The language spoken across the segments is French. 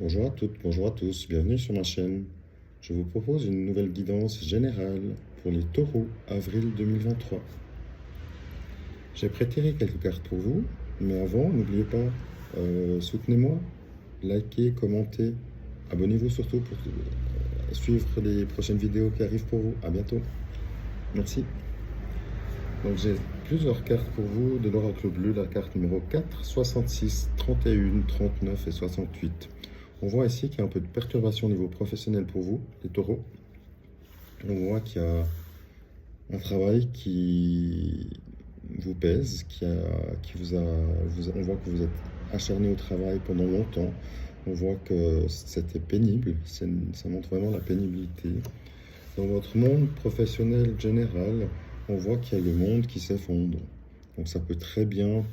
Bonjour à toutes, bonjour à tous, bienvenue sur ma chaîne. Je vous propose une nouvelle guidance générale pour les taureaux, avril 2023. J'ai préparé quelques cartes pour vous, mais avant, n'oubliez pas, soutenez-moi, likez, commentez, abonnez-vous surtout pour suivre les prochaines vidéos qui arrivent pour vous. À bientôt. Merci. Donc j'ai plusieurs cartes pour vous de l'oracle bleu, la carte numéro 4, 66, 31, 39 et 68. On voit ici qu'il y a un peu de perturbation au niveau professionnel pour vous, les taureaux. On voit qu'il y a un travail qui vous pèse, on voit que vous êtes acharné au travail pendant longtemps. On voit que c'était pénible, ça montre vraiment la pénibilité. Dans votre monde professionnel général, on voit qu'il y a le monde qui s'effondre. Donc ça peut très bien,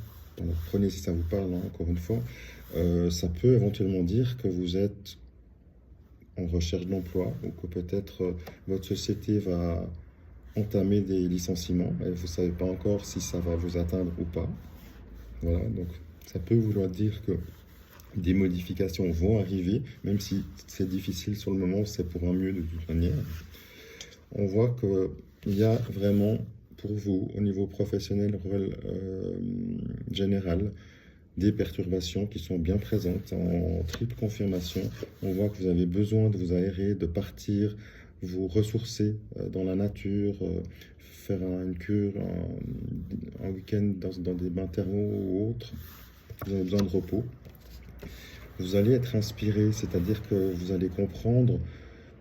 prenez si ça vous parle, hein, encore une fois, ça peut éventuellement dire que vous êtes en recherche d'emploi ou que peut-être votre société va entamer des licenciements et vous ne savez pas encore si ça va vous atteindre ou pas. Voilà, donc ça peut vouloir dire que des modifications vont arriver, même si c'est difficile sur le moment, c'est pour un mieux de toute manière. On voit qu'il y a vraiment pour vous, au niveau professionnel général, des perturbations qui sont bien présentes en triple confirmation. On voit que vous avez besoin de vous aérer, de partir, vous ressourcer dans la nature, faire une cure, un week-end dans des bains thermaux ou autres. Vous avez besoin de repos. Vous allez être inspiré, c'est-à-dire que vous allez comprendre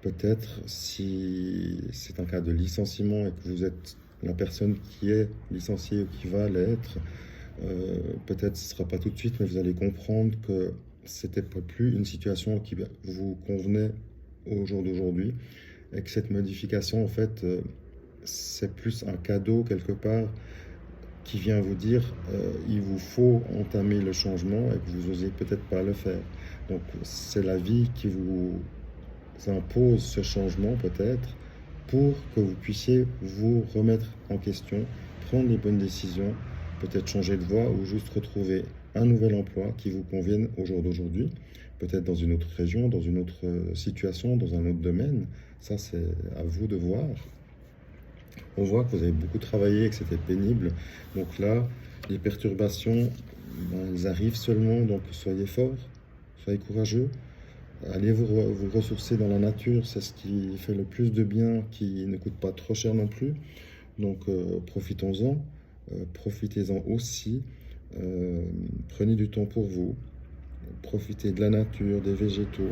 peut-être si c'est un cas de licenciement et que vous êtes la personne qui est licenciée ou qui va l'être. Peut-être ce ne sera pas tout de suite, mais vous allez comprendre que c'était pas plus une situation qui vous convenait au jour d'aujourd'hui et que cette modification, en fait, c'est plus un cadeau quelque part qui vient vous dire il vous faut entamer le changement et que vous n'osez peut-être pas le faire. Donc c'est la vie qui vous impose ce changement peut-être pour que vous puissiez vous remettre en question, prendre les bonnes décisions, peut-être changer de voie ou juste retrouver un nouvel emploi qui vous convienne au jour d'aujourd'hui, peut-être dans une autre région, dans une autre situation, dans un autre domaine. Ça, c'est à vous de voir. On voit que vous avez beaucoup travaillé et que c'était pénible. Donc là, les perturbations, elles arrivent seulement, donc soyez forts, soyez courageux. Allez vous ressourcer dans la nature, c'est ce qui fait le plus de bien, qui ne coûte pas trop cher non plus. Donc profitons-en, profitez-en aussi. Prenez du temps pour vous, profitez de la nature, des végétaux.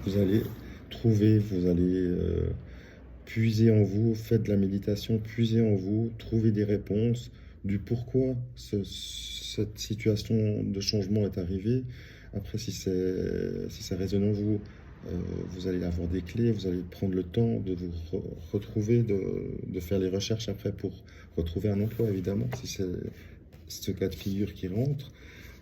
Vous allez trouver, vous allez puiser en vous, faites de la méditation, puisez en vous, trouvez des réponses du pourquoi cette situation de changement est arrivée. Après, si ça résonne en vous, vous allez avoir des clés, vous allez prendre le temps de vous retrouver, de faire les recherches après pour retrouver un emploi, évidemment, si c'est ce cas de figure qui rentre.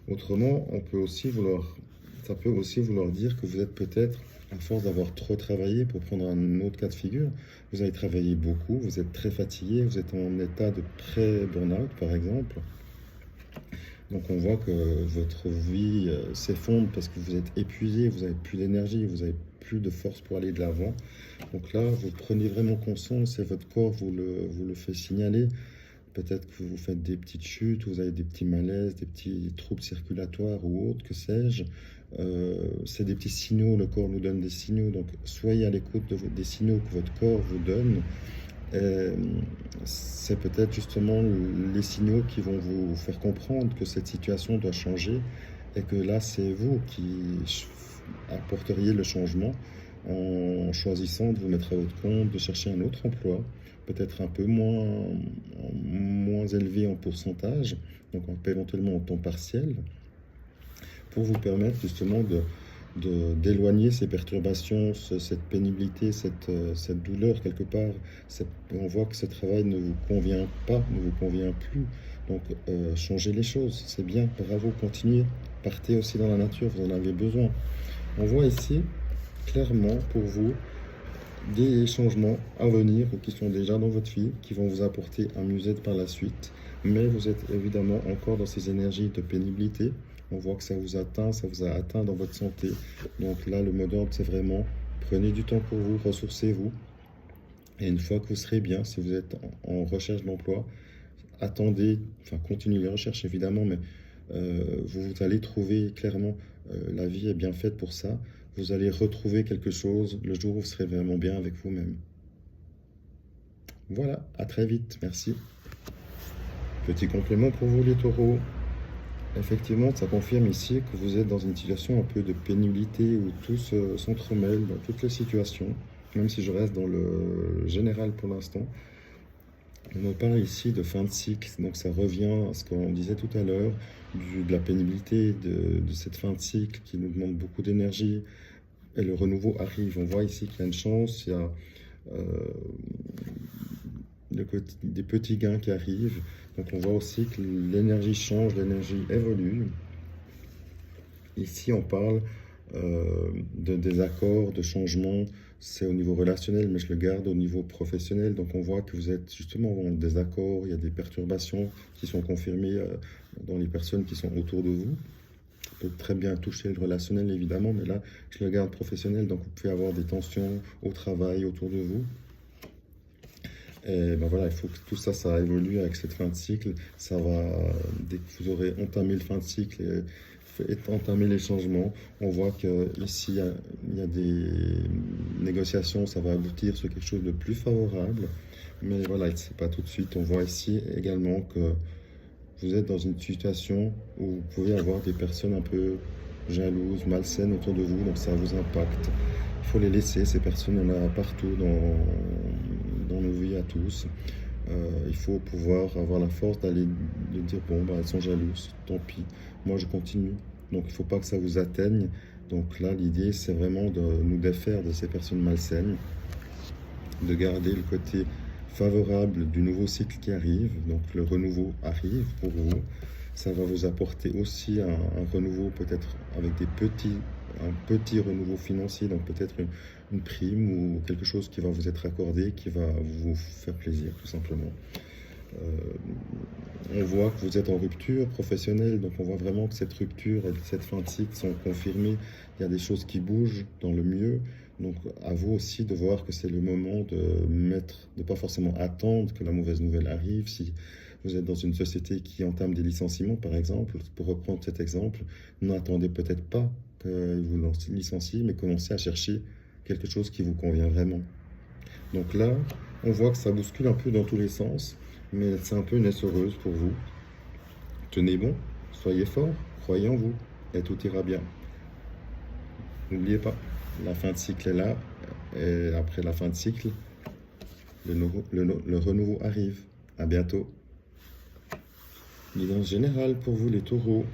Autrement, ça peut aussi vouloir dire que vous êtes peut-être, à force d'avoir trop travaillé, pour prendre un autre cas de figure, vous avez travaillé beaucoup, vous êtes très fatigué, vous êtes en état de pré-burnout, par exemple. Donc on voit que votre vie s'effondre parce que vous êtes épuisé, vous n'avez plus d'énergie, vous n'avez plus de force pour aller de l'avant. Donc là, vous prenez vraiment conscience et votre corps vous le fait signaler. Peut-être que vous faites des petites chutes, vous avez des petits malaises, des petits troubles circulatoires ou autres, que sais-je. C'est des petits signaux, le corps nous donne des signaux. Donc soyez à l'écoute des signaux que votre corps vous donne. C'est peut-être justement les signaux qui vont vous faire comprendre que cette situation doit changer et que là, c'est vous qui apporteriez le changement en choisissant de vous mettre à votre compte, de chercher un autre emploi, peut-être un peu moins élevé en pourcentage, donc éventuellement en temps partiel, pour vous permettre justement d'éloigner ces perturbations, cette pénibilité, cette douleur quelque part. On voit que ce travail ne vous convient pas, ne vous convient plus. Donc changez les choses, c'est bien, bravo, continuez. Partez aussi dans la nature, vous en avez besoin. On voit ici clairement pour vous des changements à venir ou qui sont déjà dans votre vie, qui vont vous apporter un mieux-être par la suite. Mais vous êtes évidemment encore dans ces énergies de pénibilité. On voit que ça vous atteint, ça vous a atteint dans votre santé. Donc là, le mot d'ordre, c'est vraiment prenez du temps pour vous, ressourcez-vous. Et une fois que vous serez bien, si vous êtes en recherche d'emploi, attendez, enfin continuez les recherches évidemment, mais vous allez trouver clairement, la vie est bien faite pour ça. Vous allez retrouver quelque chose le jour où vous serez vraiment bien avec vous-même. Voilà, à très vite, merci. Petit complément pour vous les taureaux. Effectivement, ça confirme ici que vous êtes dans une situation un peu de pénibilité où tout s'entremêle dans toutes les situations, même si je reste dans le général pour l'instant. On me parle ici de fin de cycle, donc ça revient à ce qu'on disait tout à l'heure, de la pénibilité de cette fin de cycle qui nous demande beaucoup d'énergie, et le renouveau arrive. On voit ici qu'il y a une chance, il y a des petits gains qui arrivent. Donc on voit aussi que l'énergie change, l'énergie évolue. Ici on parle de désaccords, de changements. C'est au niveau relationnel, mais je le garde au niveau professionnel. Donc on voit que vous êtes justement en désaccord, il y a des perturbations qui sont confirmées dans les personnes qui sont autour de vous. Ça peut très bien toucher le relationnel évidemment, mais là je le garde professionnel, donc vous pouvez avoir des tensions au travail autour de vous. Et ben voilà, il faut que tout ça, ça évolue avec cette fin de cycle. Ça va, dès que vous aurez entamé le fin de cycle et entamé les changements, on voit qu'ici, il y a des négociations, ça va aboutir sur quelque chose de plus favorable. Mais voilà, c'est pas tout de suite. On voit ici également que vous êtes dans une situation où vous pouvez avoir des personnes un peu jalouses, malsaines autour de vous, donc ça vous impacte. Il faut les laisser, ces personnes, il y en a partout dans nos vies à tous. Il faut pouvoir avoir la force d'aller de dire bon, bah, elles sont jalouses, tant pis, moi je continue. Donc il ne faut pas que ça vous atteigne. Donc là, l'idée, c'est vraiment de nous défaire de ces personnes malsaines, de garder le côté favorable du nouveau cycle qui arrive. Donc le renouveau arrive pour vous. Ça va vous apporter aussi un renouveau peut-être avec un petit renouveau financier, donc peut-être une prime ou quelque chose qui va vous être accordé, qui va vous faire plaisir tout simplement. On voit que vous êtes en rupture professionnelle, donc on voit vraiment que cette rupture et cette fin de cycle sont confirmées. Il y a des choses qui bougent dans le mieux, donc à vous aussi de voir que c'est le moment de pas forcément attendre que la mauvaise nouvelle arrive. Si vous êtes dans une société qui entame des licenciements, par exemple, pour reprendre cet exemple, n'attendez peut-être pas qu'ils vous licencient, mais commencez à chercher quelque chose qui vous convient vraiment. Donc là, on voit que ça bouscule un peu dans tous les sens, mais c'est un peu une essoreuse pour vous. Tenez bon, soyez fort, croyez en vous, et tout ira bien. N'oubliez pas, la fin de cycle est là, et après la fin de cycle, le renouveau arrive. À bientôt. Guidance générale pour vous les taureaux.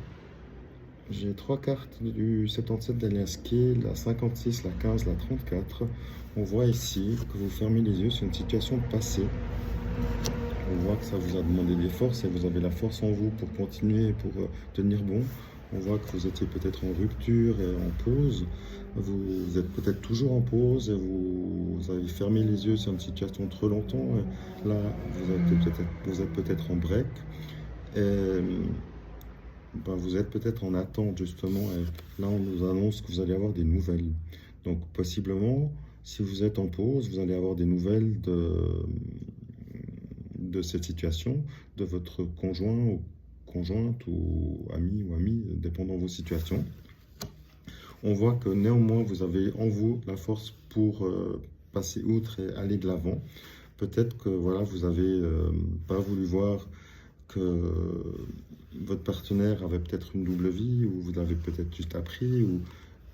J'ai 3 cartes du 77 d'Alias Key, la 56, la 15, la 34. On voit ici que vous fermez les yeux sur une situation passée. On voit que ça vous a demandé des forces et vous avez la force en vous pour continuer, pour tenir bon. On voit que vous étiez peut-être en rupture et en pause. Vous êtes peut-être toujours en pause et vous avez fermé les yeux sur une situation trop longtemps. Et là, vous êtes peut-être en break. Et ben, vous êtes peut-être en attente justement. Et là, on nous annonce que vous allez avoir des nouvelles. Donc, possiblement, si vous êtes en pause, vous allez avoir des nouvelles de cette situation, de votre conjoint ou conjointe ou ami, dépendant de vos situations. On voit que néanmoins, vous avez en vous la force pour passer outre et aller de l'avant. Peut-être que voilà, vous n'avez pas voulu voir que votre partenaire avait peut-être une double vie, ou vous l'avez peut-être juste appris, ou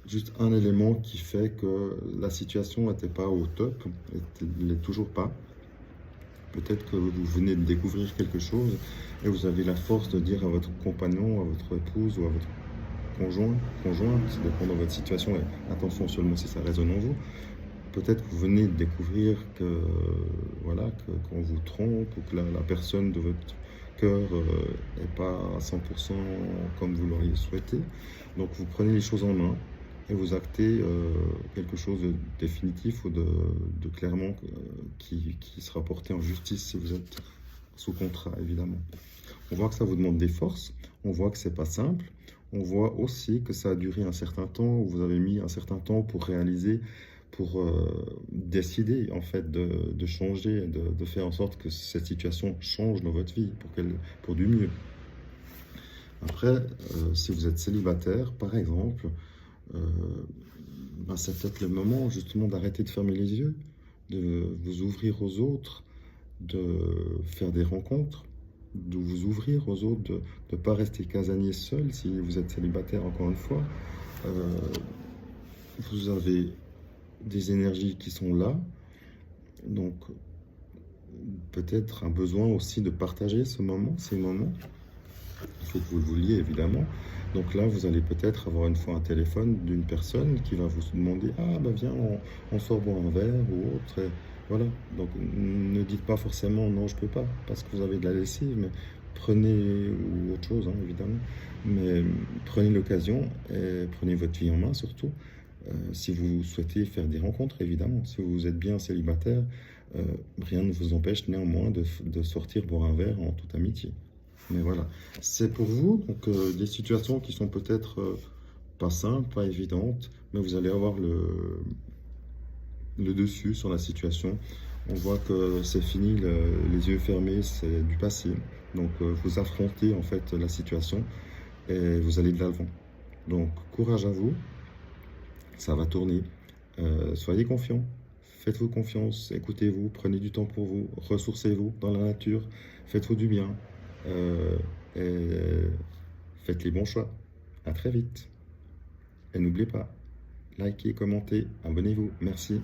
juste un élément qui fait que la situation n'était pas au top, elle n'est toujours pas. Peut-être que vous venez de découvrir quelque chose et vous avez la force de dire à votre compagnon, à votre épouse ou à votre conjointe, dépendant de votre situation, et attention seulement si ça résonne en vous. Peut-être que vous venez de découvrir que voilà, qu'on vous trompe, ou que la personne de votre cœur n'est pas à 100% comme vous l'auriez souhaité. Donc vous prenez les choses en main et vous actez quelque chose de définitif ou de clairement qui sera porté en justice si vous êtes sous contrat, évidemment. On voit que ça vous demande des forces, on voit que c'est pas simple, On voit aussi que ça a duré un certain temps, vous avez mis un certain temps pour réaliser, pour décider en fait de changer, de faire en sorte que cette situation change dans votre vie pour du mieux. Après, si vous êtes célibataire, par exemple, euh, ben, c'est peut-être le moment justement d'arrêter de fermer les yeux, de vous ouvrir aux autres, de faire des rencontres, de vous ouvrir aux autres, de ne pas rester casanier seul si vous êtes célibataire, encore une fois. Euh, vous avez des énergies qui sont là, donc peut-être un besoin aussi de partager ces moments. Il faut que vous le vouliez évidemment. Donc là, vous allez peut-être avoir une fois un téléphone d'une personne qui va vous demander: ah bah viens, on sort boire un verre ou autre. Et voilà. Donc ne dites pas forcément non, je peux pas, parce que vous avez de la lessive, mais prenez, ou autre chose, hein, évidemment, mais prenez l'occasion et prenez votre vie en main surtout. Si vous souhaitez faire des rencontres, évidemment, si vous êtes bien célibataire, euh, rien ne vous empêche néanmoins de sortir boire un verre en toute amitié. Mais voilà, c'est pour vous, donc des situations qui sont peut-être pas simples, pas évidentes, mais vous allez avoir le dessus sur la situation. On voit que c'est fini, les yeux fermés, c'est du passé. Donc vous affrontez en fait la situation et vous allez de l'avant. Donc courage à vous, ça va tourner. Soyez confiants, faites-vous confiance, écoutez-vous, prenez du temps pour vous, ressourcez-vous dans la nature, faites-vous du bien. Euh, et faites les bons choix. À très vite. Et n'oubliez pas, likez, commentez, abonnez-vous. Merci.